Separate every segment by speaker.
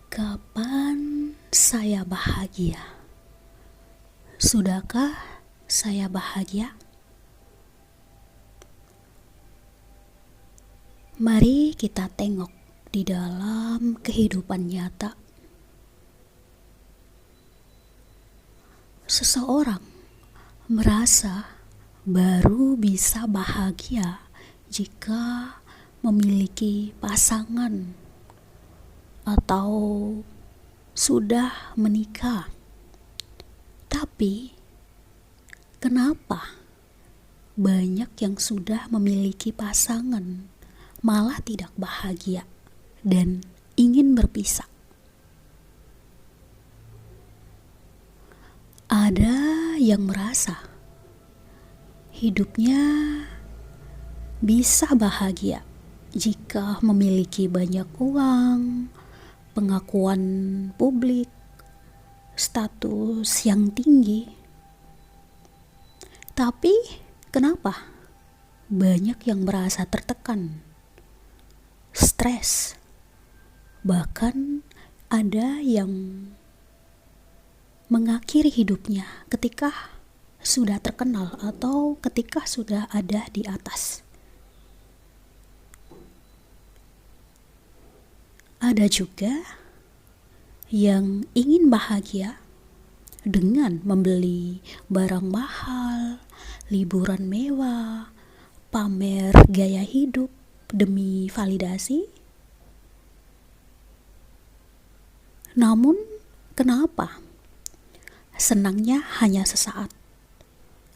Speaker 1: Kapan saya bahagia? Sudahkah saya bahagia? Mari kita tengok di dalam kehidupan nyata. Seseorang merasa baru bisa bahagia jika memiliki pasangan atau sudah menikah. Tapi kenapa banyak yang sudah memiliki pasangan malah tidak bahagia dan ingin berpisah? Ada yang merasa hidupnya bisa bahagia jika memiliki banyak uang, pengakuan publik, status yang tinggi. Tapi kenapa banyak yang merasa tertekan, stres, bahkan ada yang mengakhiri hidupnya ketika sudah terkenal atau ketika sudah ada di atas. Ada juga yang ingin bahagia dengan membeli barang mahal, liburan mewah, pamer gaya hidup demi validasi. Namun, kenapa senangnya hanya sesaat,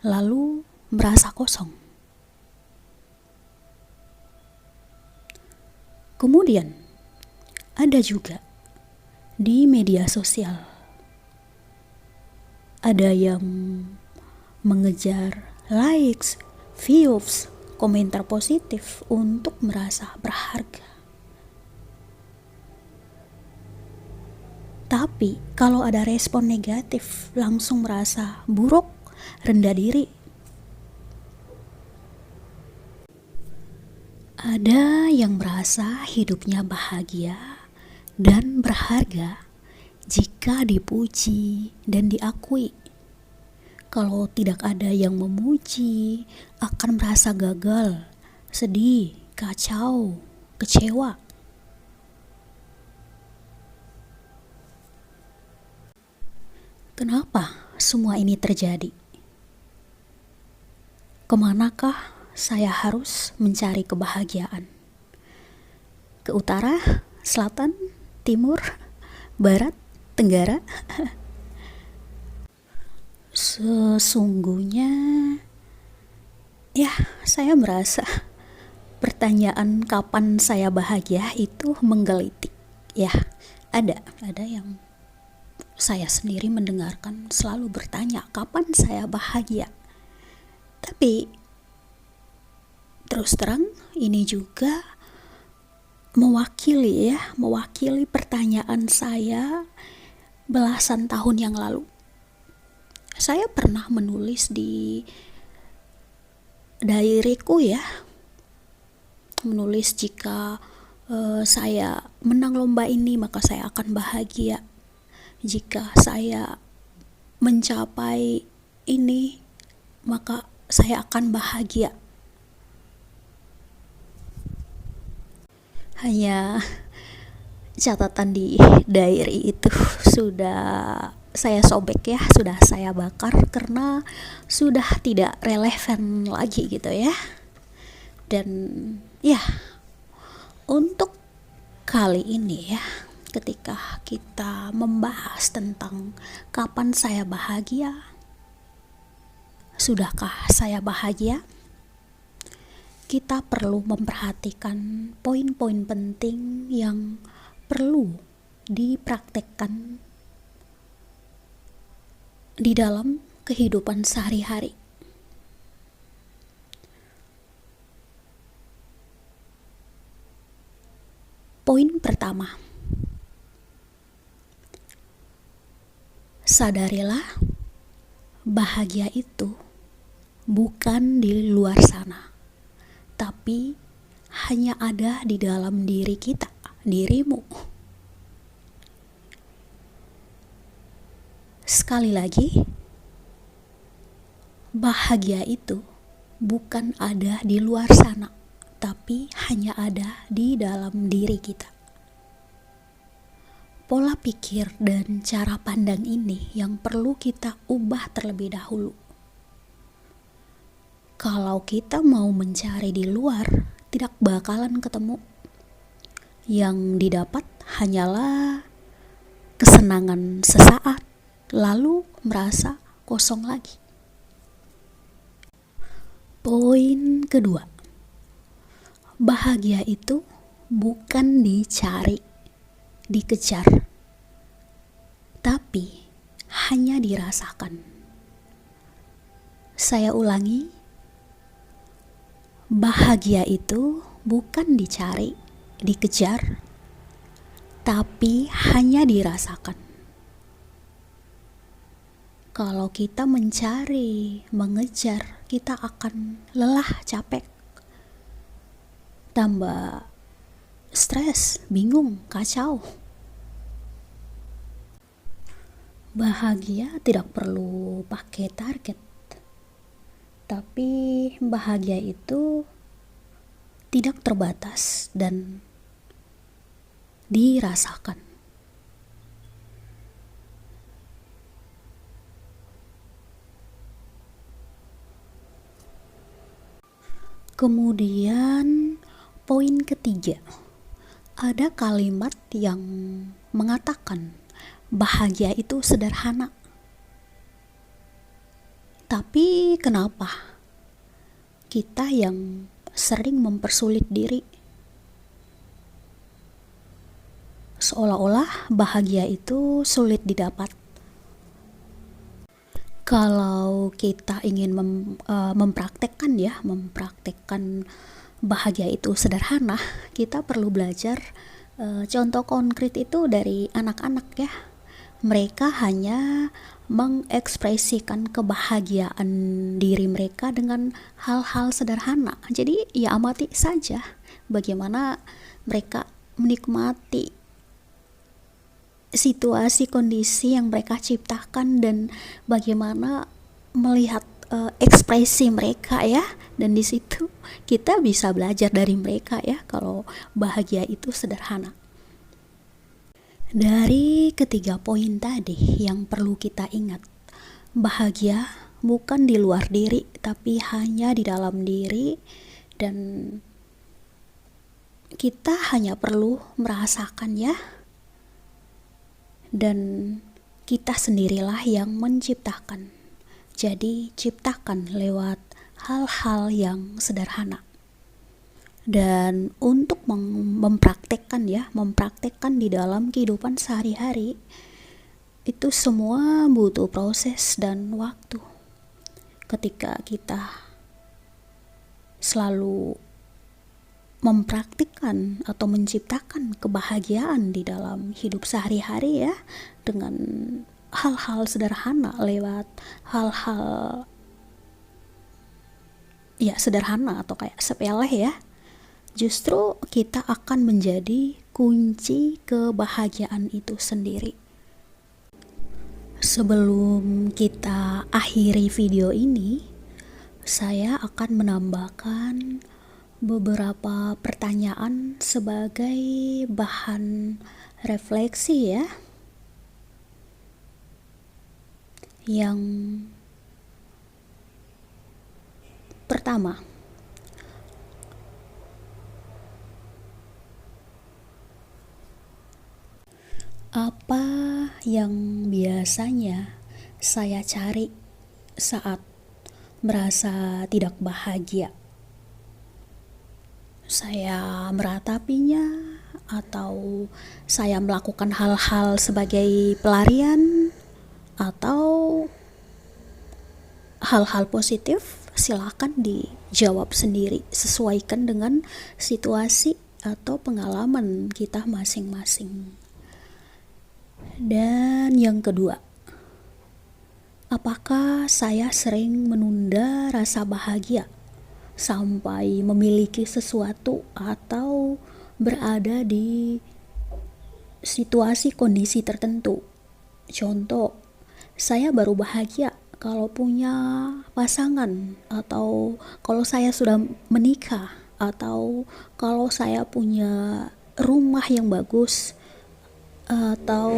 Speaker 1: lalu merasa kosong? Kemudian, ada juga di media sosial, ada yang mengejar likes, views, komentar positif untuk merasa berharga. Tapi kalau ada respon negatif, langsung merasa buruk, rendah diri. Ada yang merasa hidupnya bahagia dan berharga jika dipuji dan diakui. Kalau tidak ada yang memuji, akan merasa gagal, sedih, kacau, kecewa. Kenapa semua ini terjadi? Kemanakah saya harus mencari kebahagiaan? Ke utara, selatan, timur, barat, tenggara? Sesungguhnya, saya merasa pertanyaan kapan saya bahagia itu menggelitik. Ada yang saya sendiri mendengarkan selalu bertanya kapan saya bahagia. Tapi terus terang ini juga mewakili pertanyaan saya belasan tahun yang lalu. Saya pernah menulis di diaryku menulis jika saya menang lomba ini maka saya akan bahagia. Jika saya mencapai ini maka saya akan bahagia. Hanya catatan di diary itu sudah saya sobek sudah saya bakar karena sudah tidak relevan lagi gitu ya. Dan untuk kali ini ketika kita membahas tentang kapan saya bahagia, sudahkah saya bahagia? Kita perlu memperhatikan poin-poin penting yang perlu dipraktekkan di dalam kehidupan sehari-hari. Poin pertama, sadarilah bahagia itu bukan di luar sana, tapi hanya ada di dalam diri kita, dirimu. Sekali lagi, bahagia itu bukan ada di luar sana, tapi hanya ada di dalam diri kita. Pola pikir dan cara pandang ini yang perlu kita ubah terlebih dahulu. Kalau kita mau mencari di luar, tidak bakalan ketemu. Yang didapat hanyalah kesenangan sesaat, lalu merasa kosong lagi. Poin kedua, bahagia itu bukan dicari, dikejar, tapi hanya dirasakan. Saya ulangi, bahagia itu bukan dicari, dikejar, tapi hanya dirasakan. Kalau kita mencari, mengejar, kita akan lelah, capek, tambah stres, bingung, kacau. Bahagia tidak perlu pakai target, tapi bahagia itu tidak terbatas dan dirasakan. Kemudian poin ketiga, ada kalimat yang mengatakan bahagia itu sederhana. Tapi kenapa kita yang sering mempersulit diri? Seolah-olah bahagia itu sulit didapat. Kalau kita ingin mempraktekkan bahagia itu sederhana, kita perlu belajar contoh konkret itu dari anak-anak ya. Mereka hanya mengekspresikan kebahagiaan diri mereka dengan hal-hal sederhana. Jadi ya amati saja bagaimana mereka menikmati situasi kondisi yang mereka ciptakan dan bagaimana melihat ekspresi mereka ya, dan di situ kita bisa belajar dari mereka ya kalau bahagia itu sederhana. Dari ketiga poin tadi yang perlu kita ingat, bahagia bukan di luar diri tapi hanya di dalam diri, dan kita hanya perlu merasakan ya. Dan kita sendirilah yang menciptakan. Jadi ciptakan lewat hal-hal yang sederhana. Dan untuk mempraktekkan di dalam kehidupan sehari-hari, itu semua butuh proses dan waktu. Ketika kita selalu mempraktikkan atau menciptakan kebahagiaan di dalam hidup sehari-hari ya, dengan hal-hal sederhana, lewat hal-hal ya sederhana atau kayak sepele ya, justru kita akan menjadi kunci kebahagiaan itu sendiri. Sebelum kita akhiri video ini, saya akan menambahkan beberapa pertanyaan sebagai bahan refleksi ya. Yang pertama, apa yang biasanya saya cari saat merasa tidak bahagia? Saya meratapinya atau saya melakukan hal-hal sebagai pelarian atau hal-hal positif? Silakan dijawab sendiri, sesuaikan dengan situasi atau pengalaman kita masing-masing. Dan yang kedua, apakah saya sering menunda rasa bahagia sampai memiliki sesuatu atau berada di situasi kondisi tertentu? Contoh, Saya baru bahagia kalau punya pasangan, atau kalau saya sudah menikah, atau kalau saya punya rumah yang bagus, atau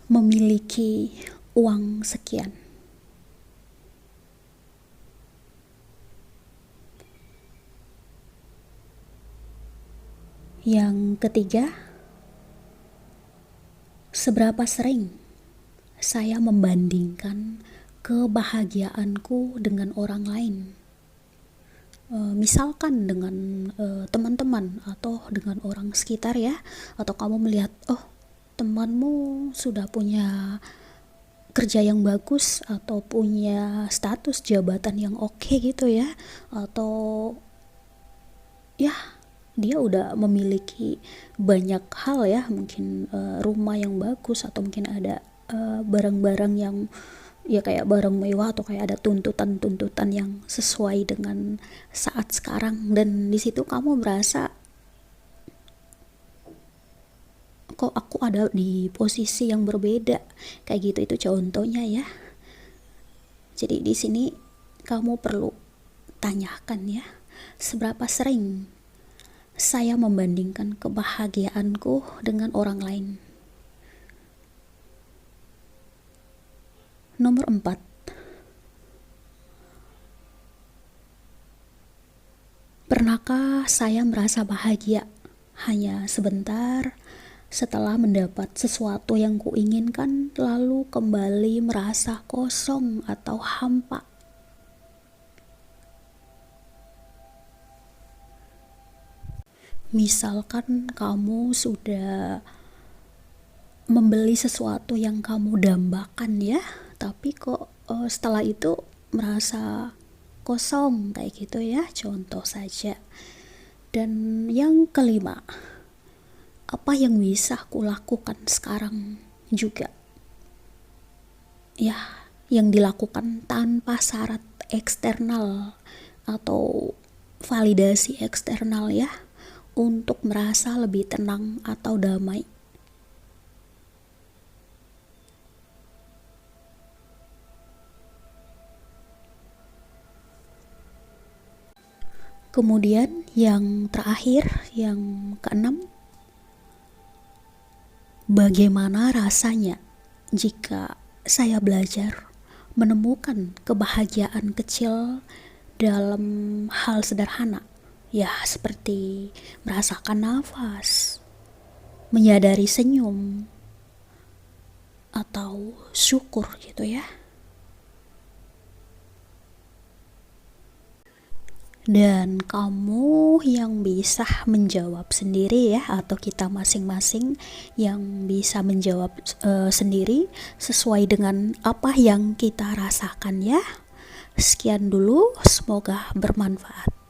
Speaker 1: memiliki uang sekian. Yang ketiga, seberapa sering saya membandingkan kebahagiaanku dengan orang lain. Misalkan dengan teman-teman atau dengan orang sekitar ya, atau kamu melihat, oh, temanmu sudah punya kerja yang bagus atau punya status jabatan yang oke gitu ya, atau ya dia udah memiliki banyak hal ya, mungkin rumah yang bagus, atau mungkin ada barang-barang yang ya kayak barang mewah, atau kayak ada tuntutan-tuntutan yang sesuai dengan saat sekarang, dan di situ kamu merasa kok aku ada di posisi yang berbeda kayak gitu. Itu contohnya ya. Jadi di sini kamu perlu tanyakan ya, seberapa sering saya membandingkan kebahagiaanku dengan orang lain. Nomor 4, pernahkah saya merasa bahagia hanya sebentar setelah mendapat sesuatu yang kuinginkan, lalu kembali merasa kosong atau hampa? Misalkan kamu sudah membeli sesuatu yang kamu dambakan ya, tapi kok setelah itu merasa kosong kayak gitu ya, contoh saja. Dan yang kelima, apa yang bisa kulakukan sekarang juga ya, yang dilakukan tanpa syarat eksternal atau validasi eksternal ya, untuk merasa lebih tenang atau damai. Kemudian yang terakhir, yang keenam, bagaimana rasanya jika saya belajar menemukan kebahagiaan kecil dalam hal sederhana, ya seperti merasakan nafas, menyadari senyum, atau syukur gitu ya. Dan kamu yang bisa menjawab sendiri ya, atau kita masing-masing yang bisa menjawab sendiri sesuai dengan apa yang kita rasakan ya. Sekian dulu, semoga bermanfaat.